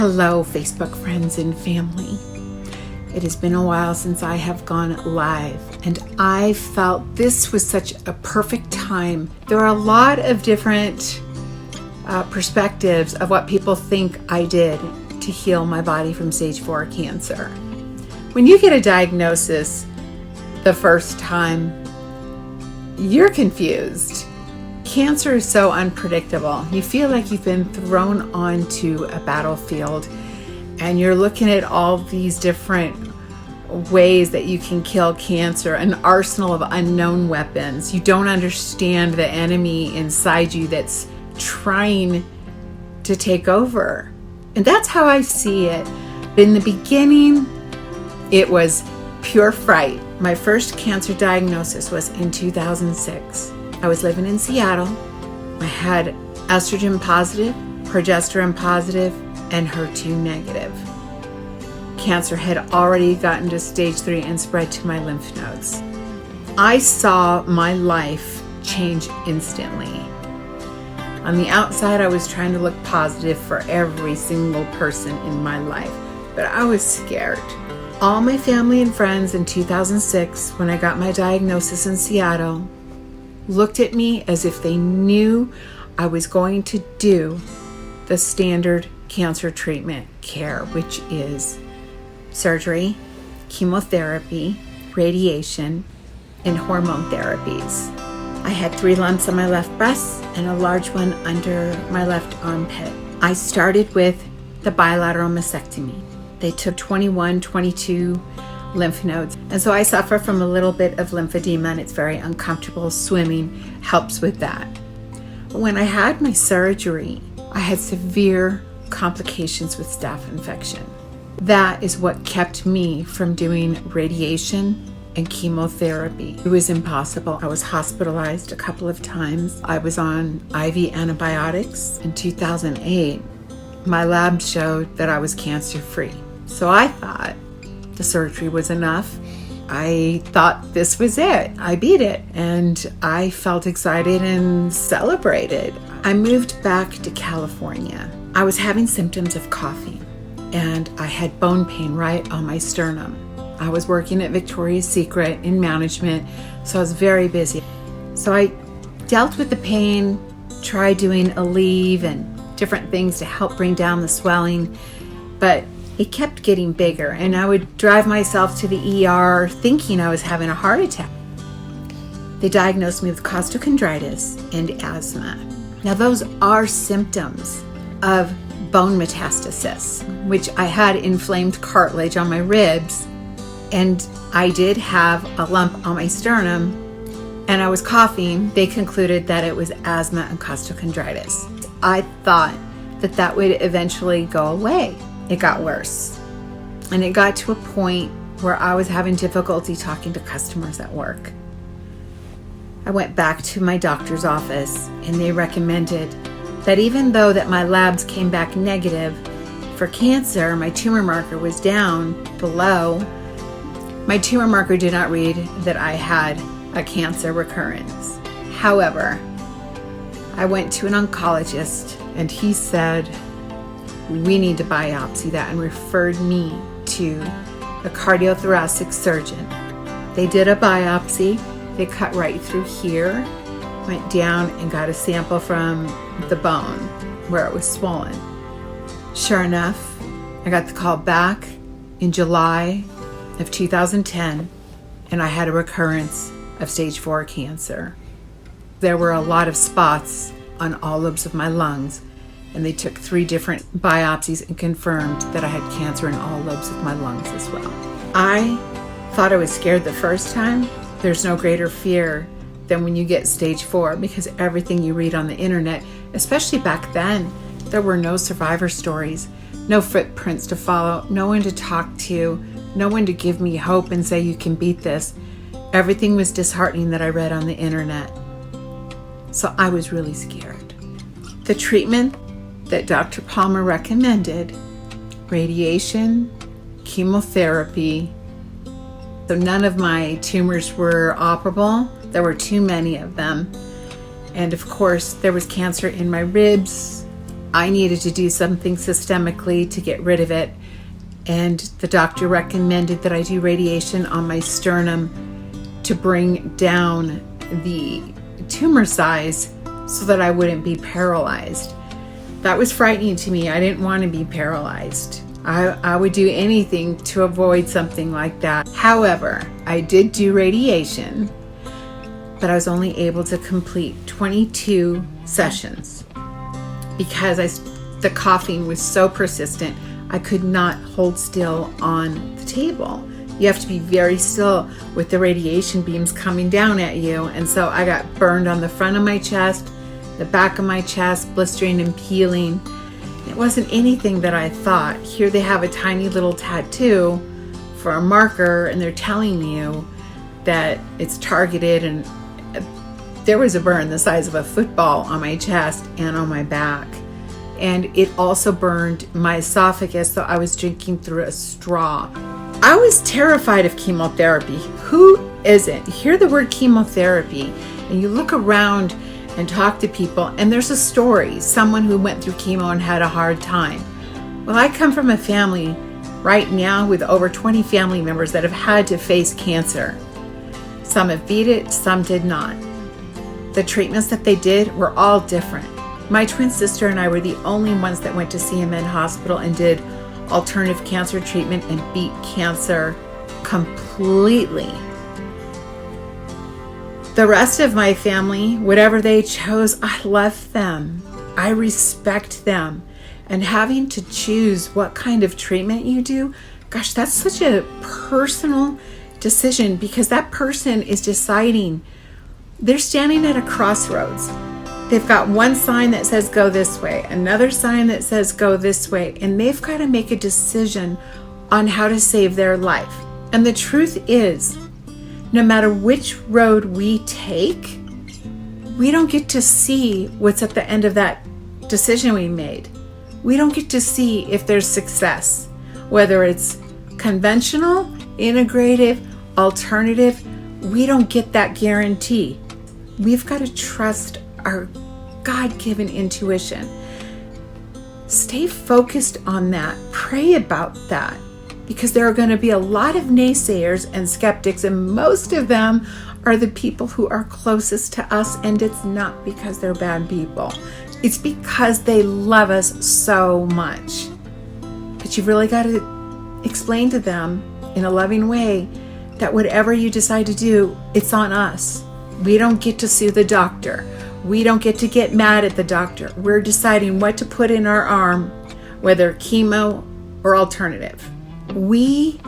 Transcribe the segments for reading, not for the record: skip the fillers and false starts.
Hello, Facebook friends and family. It has been a while since I have gone live, and I felt this was such a perfect time. There are a lot of different perspectives of what people think I did to heal my body from stage 4 cancer. When you get a diagnosis the first time, you're confused. Cancer is so unpredictable. You feel like you've been thrown onto a battlefield and you're looking at all these different ways that you can kill cancer, an arsenal of unknown weapons. You don't understand the enemy inside you that's trying to take over. And that's how I see it. In the beginning, it was pure fright. My first cancer diagnosis was in 2006. I was living in Seattle. I had estrogen positive, progesterone positive, and HER2 negative. Cancer had already gotten to stage 3 and spread to my lymph nodes. I saw my life change instantly. On the outside, I was trying to look positive for every single person in my life, but I was scared. All my family and friends in 2006, when I got my diagnosis in Seattle, looked at me as if they knew I was going to do the standard cancer treatment care, which is surgery, chemotherapy, radiation, and hormone therapies. I had 3 lumps on my left breast and a large one under my left armpit. I started with the bilateral mastectomy. They took 22 lymph nodes. And so I suffer from a little bit of lymphedema, and it's very uncomfortable. Swimming helps with that. When I had my surgery, I had severe complications with staph infection. That is what kept me from doing radiation and chemotherapy. It was impossible. I was hospitalized a couple of times. I was on IV antibiotics. In 2008, my lab showed that I was cancer-free. So I thought the surgery was enough. I thought this was it. I beat it. And I felt excited and celebrated. I moved back to California. I was having symptoms of coughing, and I had bone pain right on my sternum. I was working at Victoria's Secret in management, so I was very busy. So I dealt with the pain, tried doing a leave and different things to help bring down the swelling, but it kept getting bigger, and I would drive myself to the ER thinking I was having a heart attack. They diagnosed me with costochondritis and asthma. Now those are symptoms of bone metastasis, which I had inflamed cartilage on my ribs, and I did have a lump on my sternum, and I was coughing. They concluded that it was asthma and costochondritis. I thought that that would eventually go away. It got worse, and it got to a point where I was having difficulty talking to customers at work. I went back to my doctor's office, and they recommended that even though that my labs came back negative for cancer, my tumor marker was down below. My tumor marker did not read that I had a cancer recurrence. However, I went to an oncologist, and he said, "We need to biopsy that," and referred me to a cardiothoracic surgeon. They did a biopsy. They cut right through here, went down and got a sample from the bone where it was swollen. Sure enough, I got the call back in July of 2010, and I had a recurrence of stage 4 cancer. There were a lot of spots on all lobes of my lungs, and they took 3 different biopsies and confirmed that I had cancer in all lobes of my lungs as well. I thought I was scared the first time. There's no greater fear than when you get stage 4, because everything you read on the internet, especially back then, there were no survivor stories, no footprints to follow, no one to talk to, no one to give me hope and say you can beat this. Everything was disheartening that I read on the internet. So I was really scared. The treatment that Dr. Palmer recommended, radiation, chemotherapy. So none of my tumors were operable. There were too many of them. And of course, there was cancer in my ribs, I needed to do something systemically to get rid of it. And the doctor recommended that I do radiation on my sternum to bring down the tumor size so that I wouldn't be paralyzed. That was frightening to me. I didn't want to be paralyzed. I would do anything to avoid something like that. However, I did do radiation, but I was only able to complete 22 sessions because the coughing was so persistent. I could not hold still on the table. You have to be very still with the radiation beams coming down at you. And so I got burned on the front of my chest, the back of my chest, blistering and peeling. It wasn't anything that I thought. Here they have a tiny little tattoo for a marker, and they're telling you that it's targeted, and there was a burn the size of a football on my chest and on my back. And it also burned my esophagus, so I was drinking through a straw. I was terrified of chemotherapy. Who isn't? You hear the word chemotherapy and you look around and talk to people, and there's a story, someone who went through chemo and had a hard time. Well, I come from a family right now with over 20 family members that have had to face cancer. Some have beat it, some did not. The treatments that they did were all different. My twin sister and I were the only ones that went to CMN Hospital and did alternative cancer treatment and beat cancer completely. The rest of my family, whatever they chose, I love them. I respect them. And having to choose what kind of treatment you do, gosh, that's such a personal decision, because that person is deciding. They're standing at a crossroads. They've got one sign that says go this way, another sign that says go this way, and they've got to make a decision on how to save their life. And the truth is, no matter which road we take, we don't get to see what's at the end of that decision we made. We don't get to see if there's success, whether it's conventional, integrative, alternative. We don't get that guarantee. We've got to trust our God-given intuition. Stay focused on that. Pray about that, because there are going to be a lot of naysayers and skeptics, and most of them are the people who are closest to us, and it's not because they're bad people. It's because they love us so much. But you've really got to explain to them in a loving way that whatever you decide to do, it's on us. We don't get to sue the doctor. We don't get to get mad at the doctor. We're deciding what to put in our arm, whether chemo or alternative. We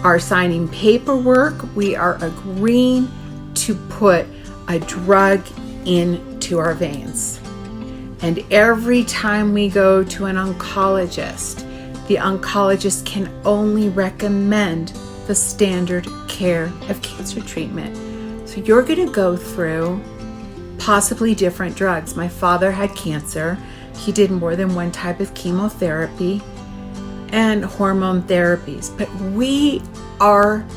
are signing paperwork. We are agreeing to put a drug into our veins. And every time we go to an oncologist, the oncologist can only recommend the standard care of cancer treatment. So you're going to go through possibly different drugs. My father had cancer. He did more than one type of chemotherapy and hormone therapies. But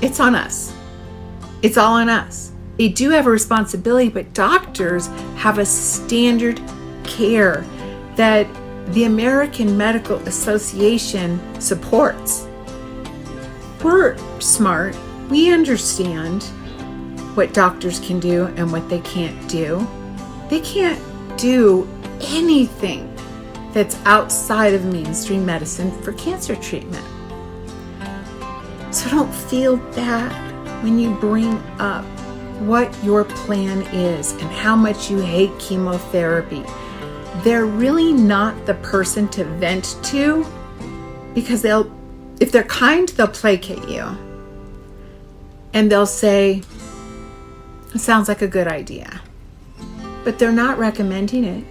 it's on us. It's all on us. They do have a responsibility, but doctors have a standard care that the American Medical Association supports. We're smart. We understand what doctors can do and what they can't do. They can't do anything that's outside of mainstream medicine for cancer treatment. So don't feel bad when you bring up what your plan is and how much you hate chemotherapy. They're really not the person to vent to, because if they're kind, they'll placate you. And they'll say, it sounds like a good idea. But they're not recommending it.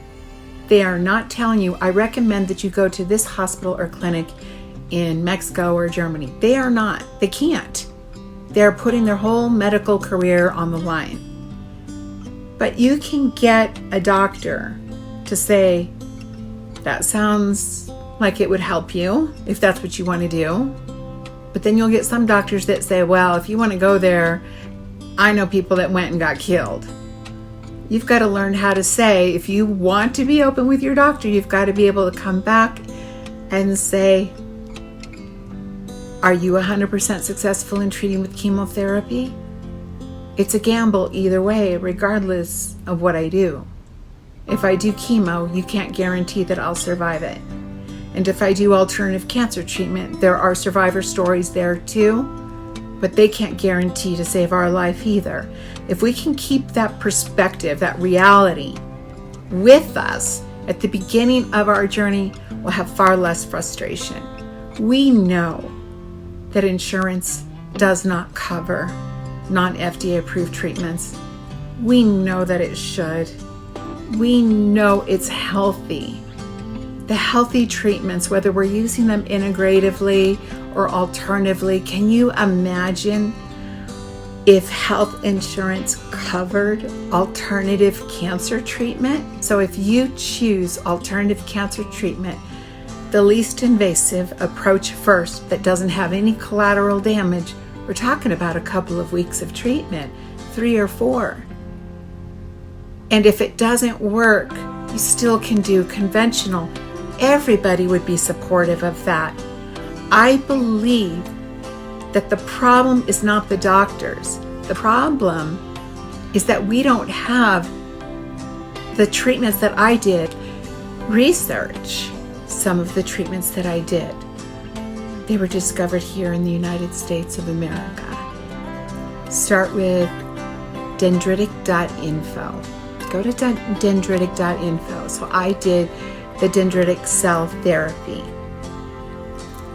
They are not telling you, I recommend that you go to this hospital or clinic in Mexico or Germany. They are not. They can't. They're putting their whole medical career on the line. But you can get a doctor to say, that sounds like it would help you if that's what you want to do. But then you'll get some doctors that say, well, if you want to go there, I know people that went and got killed. You've got to learn how to say, if you want to be open with your doctor, you've got to be able to come back and say, are you 100% successful in treating with chemotherapy? It's a gamble either way, regardless of what I do. If I do chemo, you can't guarantee that I'll survive it. And if I do alternative cancer treatment, there are survivor stories there too, but they can't guarantee to save our life either. If we can keep that perspective, that reality with us at the beginning of our journey, we'll have far less frustration. We know that insurance does not cover non-FDA approved treatments. We know that it should. We know it's healthy. The healthy treatments, whether we're using them integratively or alternatively, can you imagine if health insurance covered alternative cancer treatment? So if you choose alternative cancer treatment, the least invasive approach first that doesn't have any collateral damage, we're talking about a couple of weeks of treatment, 3 or 4. And if it doesn't work, you still can do conventional. Everybody would be supportive of that. I believe that the problem is not the doctors. The problem is that we don't have the treatments that I did. Research some of the treatments that I did. They were discovered here in the United States of America. Start with dendritic.info. Go to dendritic.info. So I did the dendritic cell therapy.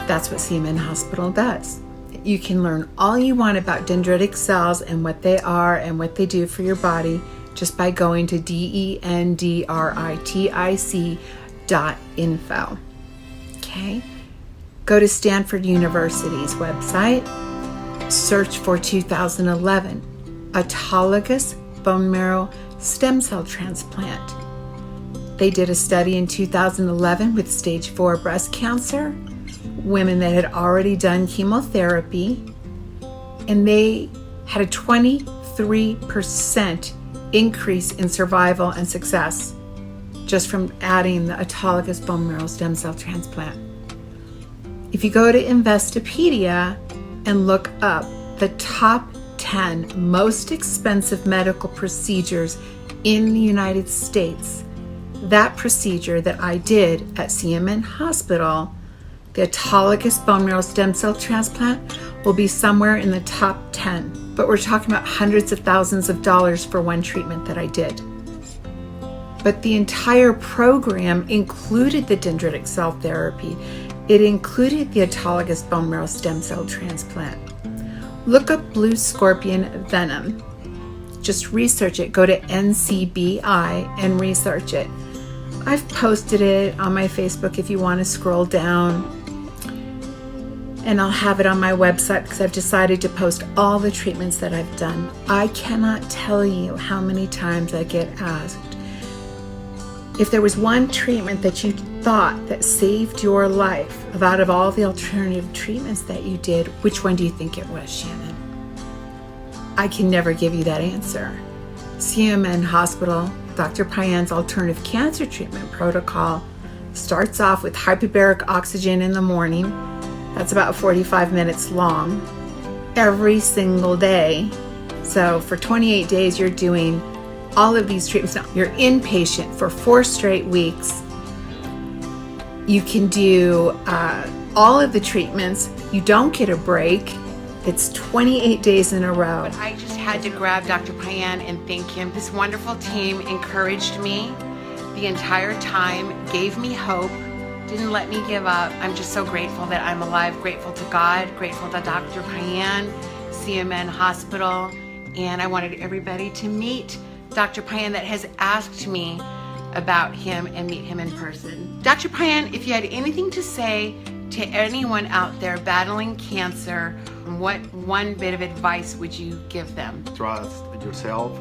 That's what CMN Hospital does. You can learn all you want about dendritic cells and what they are and what they do for your body just by going to dendritic.info. Okay? Go to Stanford University's website, search for 2011 Autologous bone marrow stem cell transplant. They did a study in 2011 with stage 4 breast cancer, women that had already done chemotherapy, and they had a 23% increase in survival and success just from adding the autologous bone marrow stem cell transplant. If you go to Investopedia and look up the top 10 most expensive medical procedures in the United States, that procedure that I did at CMN Hospital, the autologous bone marrow stem cell transplant, will be somewhere in the top 10. But we're talking about hundreds of thousands of dollars for one treatment that I did. But the entire program included the dendritic cell therapy. It included the autologous bone marrow stem cell transplant. Look up blue scorpion venom. Just research it. Go to NCBI and research it. I've posted it on my Facebook if you want to scroll down. And I'll have it on my website because I've decided to post all the treatments that I've done. I cannot tell you how many times I get asked, if there was one treatment that you thought that saved your life out of all the alternative treatments that you did, which one do you think it was, Shannon? I can never give you that answer. CMN Hospital, Dr. Payan's alternative cancer treatment protocol starts off with hyperbaric oxygen in the morning. That's about 45 minutes long every single day. So for 28 days, you're doing all of these treatments. Now, you're inpatient for 4 straight weeks. You can do all of the treatments. You don't get a break. It's 28 days in a row. But I just had to grab Dr. Payan and thank him. This wonderful team encouraged me the entire time, gave me hope, didn't let me give up. I'm just so grateful that I'm alive, grateful to God, grateful to Dr. Payan, CMN Hospital, and I wanted everybody to meet Dr. Payan that has asked me about him and meet him in person. Dr. Payan, if you had anything to say to anyone out there battling cancer, what one bit of advice would you give them? Trust yourself,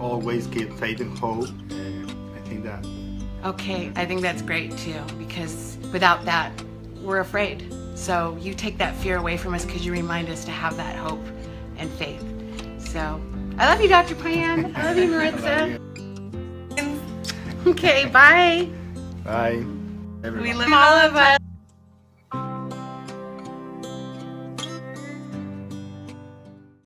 always keep faith and hope, I think that. Okay, I think that's great too, because without that, we're afraid. So you take that fear away from us because you remind us to have that hope and faith. So I love you, Dr. Pan. I love you, Maritza. Okay, bye. Bye. Everyone. We love all of us.